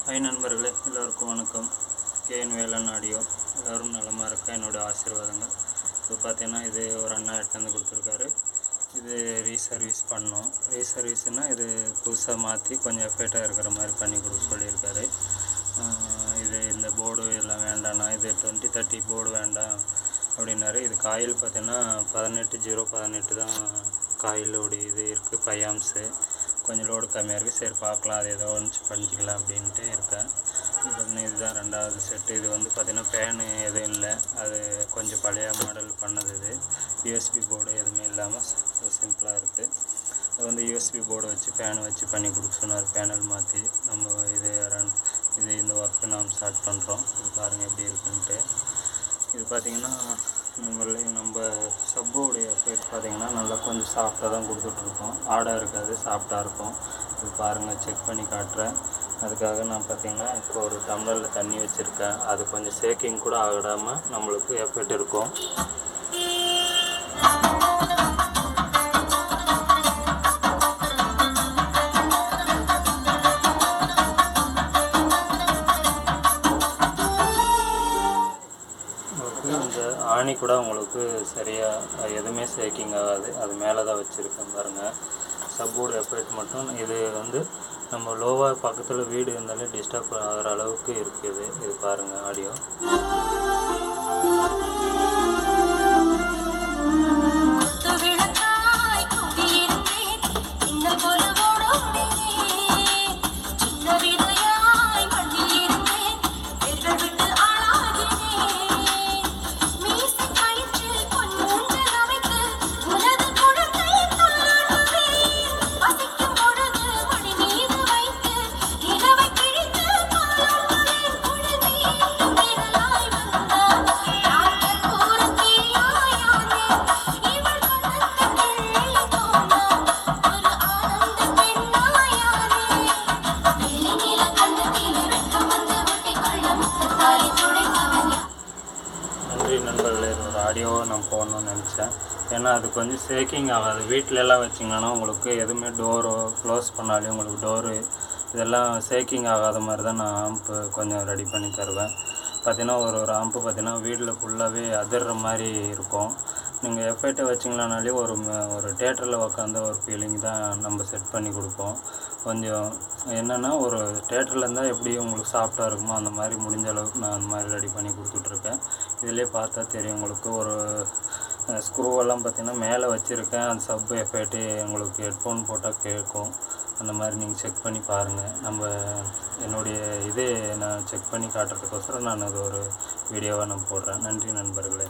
Hi நண்பர்களே, எல்லோருக்கும் வணக்கம். K N Velan audio. எல்லோரும் நலமாக இருக்க என்னோடய ஆசீர்வாதங்கள். இப்போ பார்த்தீங்கன்னா இது ஒரு அண்ணா எடுத்து கொடுத்துருக்காரு. இது ரீசர்வீஸ் பண்ணோம். ரீசர்வீஸ்னால் இது புதுசாக மாற்றி கொஞ்சம் எஃபெக்டாக இருக்கிற மாதிரி பண்ணி கொடுக்க சொல்லியிருக்காரு. இது இந்த போர்டு எல்லாம் வேண்டாண்ணா, இது 2030 போர்டு வேண்டாம் அப்படின்னாரு. இது காயில் பார்த்தீங்கன்னா 18/018 தான் காயிலோடைய இது இருக்குது. 5 ஆம்ஸு கொஞ்சம் லோடு கம்மியாக இருக்குது. சரி பார்க்கலாம், அது ஏதோ ஒன்று பண்ணிக்கலாம் அப்படின்ட்டு இருக்கேன். இதுதான் 2வது செட்டு. இது வந்து பார்த்திங்கன்னா ஃபேனு எதுவும் இல்லை, அது கொஞ்சம் பழைய மாடல் பண்ணது. இது யூஎஸ்பி போர்டு எதுவுமே இல்லாமல் சிம்பிளாக இருக்குது. அது வந்து யூஎஸ்பி போர்டு வச்சு ஃபேனு வச்சு பண்ணி கொடுக்க சொன்னார். பேனல் மாற்றி நம்ம இது இந்த ஒர்க்கு நாம் ஸ்டார்ட் பண்ணுறோம். இது பாருங்கள் எப்படி இருக்குன்ட்டு. இது பார்த்திங்கன்னா நம்ம சப்போடைய எஃபெக்ட் பார்த்திங்கன்னா நல்லா கொஞ்சம் சாஃப்டாக தான் கொடுத்துட்ருக்கோம். ஆடாக இருக்காது, சாஃப்டாக இருக்கும். இது பாருங்கள், செக் பண்ணி காட்டுறேன். அதுக்காக நான் பார்த்திங்கன்னா இப்போ ஒரு டம்ளரில் தண்ணி வச்சுருக்கேன். அது கொஞ்சம் ஷேக்கிங் கூட ஆகிடாமல் நம்மளுக்கு எஃபெக்ட் இருக்கும். இந்த ஆணி கூட உங்களுக்கு சரியாக எதுவுமே ஷேக்கிங் ஆகாது. அது மேலே தான் வச்சுருக்கேன் பாருங்கள். சப்போர்டு எஃபெக்ட் மட்டும் இது வந்து நம்ம லோவாக பக்கத்தில் வீடு இருந்தாலே டிஸ்டர்ப் ஆகிற அளவுக்கு இருக்குது. இது பாருங்கள் ஆடியோ. நண்பர்களே, ஒரு ஆடியோவை நான் போடணும்னு நினச்சேன். ஏன்னா அது கொஞ்சம் ஷேக்கிங் ஆகாது. வீட்டிலலாம் வச்சிங்கன்னா உங்களுக்கு எதுவுமே டோரோ க்ளோஸ் பண்ணாலே உங்களுக்கு டோரு இதெல்லாம் ஷேக்கிங் ஆகாத மாதிரி தான் நான் ஆம்பு கொஞ்சம் ரெடி பண்ணி தருவேன். பார்த்திங்கன்னா ஒரு ஆம்பு பார்த்திங்கன்னா வீட்டில் ஃபுல்லாகவே அதிர்ற மாதிரி இருக்கும். நீங்கள் எஃபெக்டை வச்சிங்களானாலே ஒரு தேட்டரில் உட்காந்த ஒரு ஃபீலிங் தான் நம்ம செட் பண்ணி கொடுப்போம். கொஞ்சம் என்னென்னா ஒரு தேட்டரில் இருந்தால் எப்படி உங்களுக்கு சாஃப்டாக இருக்குமோ அந்த மாதிரி முடிஞ்ச அளவுக்கு நான் அந்த மாதிரி ரெடி பண்ணி கொடுத்துட்ருக்கேன். இதிலே பார்த்தா தெரியும் உங்களுக்கு. ஒரு ஸ்க்ரூவெல்லாம் பார்த்திங்கன்னா மேலே வச்சுருக்கேன். அந்த சப் எஃபெக்ட்டு உங்களுக்கு ஹெட்ஃபோன் போட்டால் கேட்கும். அந்த மாதிரி நீங்கள் செக் பண்ணி பாருங்கள். என்னுடைய நான் செக் பண்ணி காட்டுறதுக்கோசரம் நான் அது ஒரு வீடியோவாக நான் போடுறேன். நன்றி நண்பர்களே.